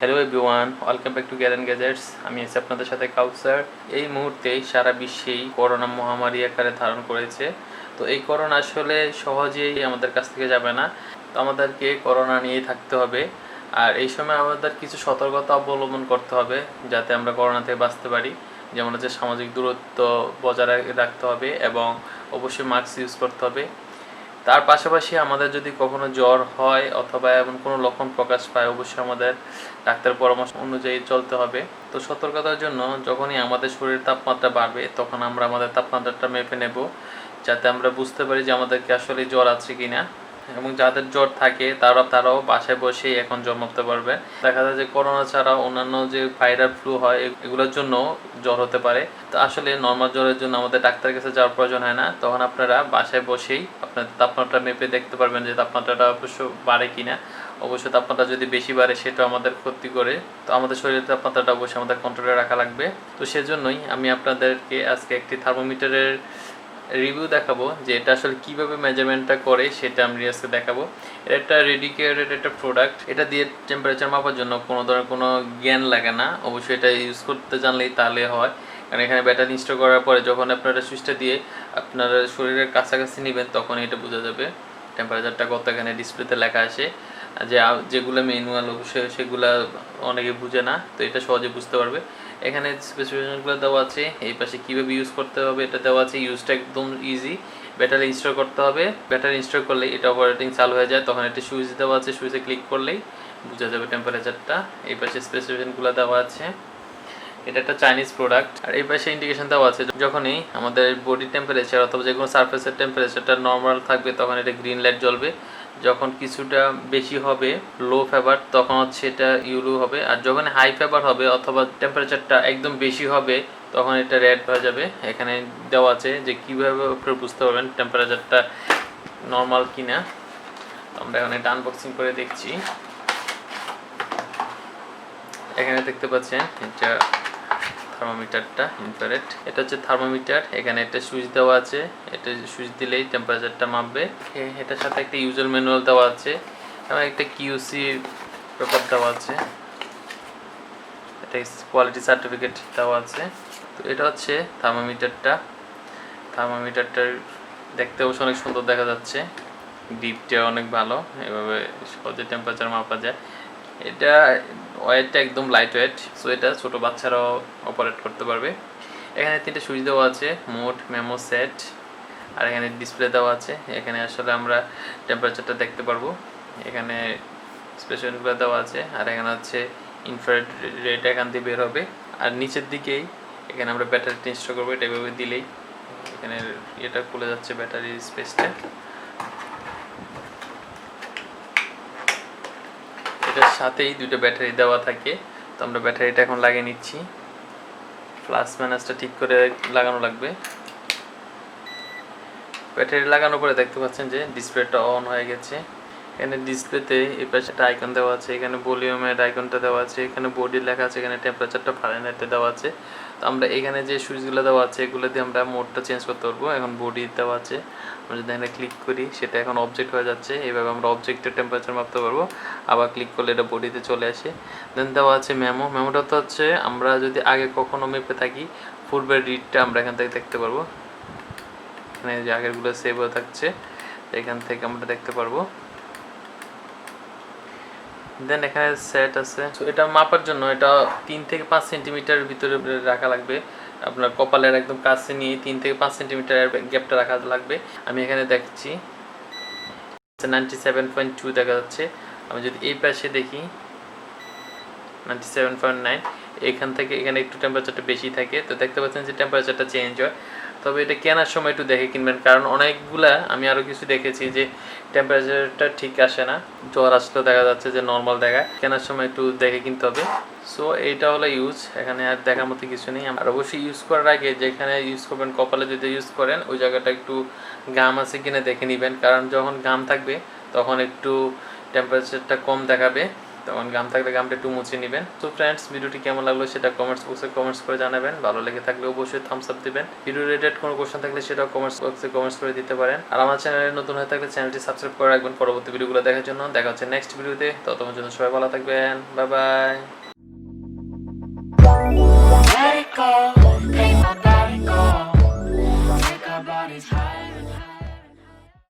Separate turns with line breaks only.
Hello everyone, welcome back to Garen gadgets. আমি আছি আপনাদের সাথে কাউসার। এই মুহূর্তে সারা বিশ্বেই করোনা মহামারী আকারে ধারণ করেছে। তো এই করোনা আসলে সহজেই আমাদের কাছ থেকে যাবে না। তো আমাদেরকে করোনা নিয়েই থাকতে হবে। আর এই সময় আমাদের কিছু সতর্কতা অবলম্বন করতে হবে যাতে আমরা করোনা থেকে বাঁচতে পারি। যেমন হচ্ছে সামাজিক দূরত্ব বজায় রাখতে হবে এবং অবশ্যই মাস্ক ইউজ করতে হবে। তার পাশাপাশি আমাদের যদি কখনো জ্বর হয় অথবা এমন কোনো লক্ষণ প্রকাশ পায়, অবশ্যই আমাদের ডাক্তার পরামর্শ অনুযায়ী চলতে হবে। তো সতর্কতার জন্য যখনই আমাদের শরীরের তাপমাত্রা বাড়বে তখন আমরা আমাদের তাপমাত্রাটা মেপে নেব, যাতে আমরা বুঝতে পারি যে আমাদেরকে আসলে জ্বর আছে কিনা। এবং যাদের জ্বর থাকে তারাও বাসায় বসেই এখন জ্বর মাপতে পারবে। দেখা যায় যে করোনা ছাড়াও অন্যান্য যে ভাইরাল ফ্লু হয় এগুলোর জন্য জ্বর হতে পারে। তো আসলে নর্মাল জ্বরের জন্য আমাদের ডাক্তারের কাছে যাওয়ার প্রয়োজন হয় না। তখন আপনারা বাসায় বসেই আপনাদের তাপমাত্রা মেপে দেখতে পারবেন যে তাপমাত্রাটা অবশ্য বাড়ে কিনা। অবশ্যই তাপমাত্রা যদি বেশি বাড়ে সেটা আমাদের ক্ষতি করে। তো আমাদের শরীরের তাপমাত্রাটা অবশ্যই আমাদের কন্ট্রোলে রাখা লাগবে। তো সেজন্যই আমি আপনাদেরকে আজকে একটি থার্মোমিটারের রিভিউ দেখাবো যে এটা আসলে কিভাবে মেজারমেন্টটা করে, সেটা আমি আজকে দেখাবো। এটা একটা রেডিকেটেড একটা প্রোডাক্ট। এটা দিয়ে টেম্পারেচার মাপার জন্য কোনো ধরনের কোনো জ্ঞান লাগে না, অবশ্যই এটা ইউজ করতে জানলেই তাহলে হয়। কারণ এখানে ব্যাটারি ইনস্টল করার পরে যখন আপনারা সুইচটা দিয়ে আপনারা শরীরের কাছাকাছি নেবেন তখন এটা বোঝা যাবে টেম্পারেচারটা কত। এখানে ডিসপ্লেতে লেখা আসে যেগুলো ম্যানুয়াল অবশ্যই সেগুলো অনেকে বুঝে না, তো এটা সহজে বুঝতে পারবে। এখানে স্পেসিফিকেশনগুলো দেওয়া আছে, এই পাশে কীভাবে ইউজ করতে হবে এটা দেওয়া আছে। ইউজটা একদম ইজি। ব্যাটারি ইনস্টল করতে হবে, ব্যাটারি ইনস্টল করলেই এটা অপারেটিং চালু হয়ে যায়। তখন একটা সুইচ দেওয়া আছে, সুইচে ক্লিক করলেই বোঝা যাবে টেম্পারেচারটা। এই পাশে স্পেসিফিকেশনগুলো দেওয়া আছে। এটা একটা চাইনিজ প্রোডাক্ট। আর এই পাশে ইন্ডিকেশন দেওয়া আছে যখনই আমাদের বডি টেম্পারেচার অথবা যে কোনো সারফেসের টেম্পারেচারটা নর্মাল থাকবে তখন এটা গ্রিন লাইট জ্বলবে। যখন কিছুটা বেশি হবে লো ফেভার তখন হচ্ছে এটা ইউলো হবে। আর যখন হাই ফেভার হবে অথবা টেম্পারেচারটা একদম বেশি হবে তখন এটা রেড হয়ে যাবে। এখানে দেওয়া আছে যে কীভাবে আপনারা বুঝতে পারবেন টেম্পারেচারটা নর্মাল কিনা। আমরা এখন এটা আনবক্সিং করে দেখছি। এখানে দেখতে পাচ্ছেন এটা থার্মোমিটারটা ইনফ্রারেড। এটা হচ্ছে থার্মোমিটার। এখানে একটা সুইচ দেওয়া আছে, এটা সুইচ দিলেই টেম্পারেচারটা মাপবে। এটার সাথে একটা ইউজার ম্যানুয়াল দেওয়া আছে এবং একটা কিউসি পেপার দেওয়া আছে, এটা কোয়ালিটি সার্টিফিকেট দেওয়া আছে। তো এটা হচ্ছে থার্মোমিটারটার দেখতে অবশ্য অনেক সুন্দর দেখা যাচ্ছে, ডিপটা অনেক ভালো, এভাবে সহজে টেম্পারেচার মাপা যায়। এটা ওয়েটটা একদম লাইট ওয়েট, সো এটা ছোটো বাচ্চারাও অপারেট করতে পারবে। এখানে 3টে সুইচ দেওয়া আছে, মোড, মেমো, সেট। আর এখানে ডিসপ্লে দেওয়া আছে, এখানে আসলে আমরা টেম্পারেচারটা দেখতে পারবো। এখানে স্পেসিফিকেশনগুলো দেওয়া আছে। আর এখানে হচ্ছে ইনফ্রারেড রেড এখান দিয়ে বের হবে। আর নিচের দিকেই এখানে আমরা ব্যাটারিটা ইনস্টল করবো। এটা এভাবে দিলেই এখানে এটা খুলে যাচ্ছে ব্যাটারির স্পেসটা। এটার সাথেই 2টা ব্যাটারি দেওয়া থাকে। তো আমরা ব্যাটারিটা এখন লাগিয়ে নিচ্ছি। প্লাস মাইনাসটা ঠিক করে লাগানো লাগবে। ব্যাটারি লাগানোর পরে দেখতে পাচ্ছেন যে ডিসপ্লেটা অন হয়ে গেছে। এখানে ডিসপ্লেতে এই পাশে একটা আইকন দেওয়া আছে, এখানে ভলিউমের আইকনটা দেওয়া আছে, এখানে বডি লেখা আছে, এখানে টেম্পারেচারটা ফারেনহাইটে দেওয়া আছে। তো আমরা এখানে যে সুইচগুলো দেওয়া আছে এগুলো দিয়ে আমরা মোডটা চেঞ্জ করতে পারবো। এখন বডি দেওয়া আছে, আমরা যদি এখানে ক্লিক করি সেটা এখন অবজেক্ট হয়ে যাচ্ছে। এইভাবে আমরা অবজেক্টের টেম্পারেচার মাপতে পারবো। আবার ক্লিক করলে এটা বডিতে চলে আসে। দেন দেওয়া আছে মেমোটা তো হচ্ছে আমরা যদি আগে কখনো মেপে থাকি পূর্বের রিডটা আমরা এখান থেকে দেখতে পারবো। এখানে যে আগেরগুলো সেভ হয়ে থাকছে, এখান থেকে আমরা দেখতে পারবো। দেন এখানে সেট আছে। সো এটা মাপার জন্য এটা 3 থেকে 5 সেন্টিমিটার ভিতরে রাখা লাগবে। আপনার কপালের একদম কাছে নিয়ে 3 থেকে 5 সেন্টিমিটার গ্যাপটা রাখা লাগবে। আমি এখানে দেখছি 97.2 দেখা যাচ্ছে। আমি যদি এই পাশে দেখি 97.9, এখান থেকে এখানে একটু টেম্পারেচারটা বেশি থাকে। তো দেখতে পাচ্ছেন যে টেম্পারেচারটা চেঞ্জ হয়। তবে এটা কেনার সময় একটু দেখে কিনবেন, কারণ অনেকগুলা আমি আরও কিছু দেখেছি যে টেম্পারেচারটা ঠিক আসে না, জ্বর আসলেও দেখা যাচ্ছে যে নর্মাল দেখায়। কেনার সময় একটু দেখে কিনতে হবে। সো এইটা হলো ইউজ, এখানে আর দেখার মতো কিছু নেই। আর অবশ্যই ইউজ করার আগে যেখানে ইউজ করবেন কপালে যদি ইউজ করেন ওই জায়গাটা একটু ঘাম আছে কিনা দেখে নেবেন, কারণ যখন ঘাম থাকবে তখন একটু টেম্পারেচারটা কম দেখাবে। তো তখন গাম থাকলে গামটা একটু মুছে নেবেন। তো ফ্রেন্ডস, ভিডিওটি কেমন লাগলো সেটা কমেন্টস বক্সে কমেন্টস করে জানাবেন। ভালো লেগে থাকলে অবশ্যই থামস আপ দিবেন। ভিডিও রিলেটেড কোনো কোশ্চেন থাকলে সেটাও কমেন্টস বক্সে কমেন্টস করে দিতে পারেন। আর আমার চ্যানেলে নতুন হয়ে থাকলে চ্যানেলটি সাবস্ক্রাইব করে রাখবেন পরবর্তী ভিডিওগুলো দেখার জন্য। দেখা হচ্ছে নেক্সট ভিডিওতে। ততক্ষণ জন্য সবাই ভালো থাকবেন। Bye bye.
Let it go, make my body go. Take our bodies higher and higher.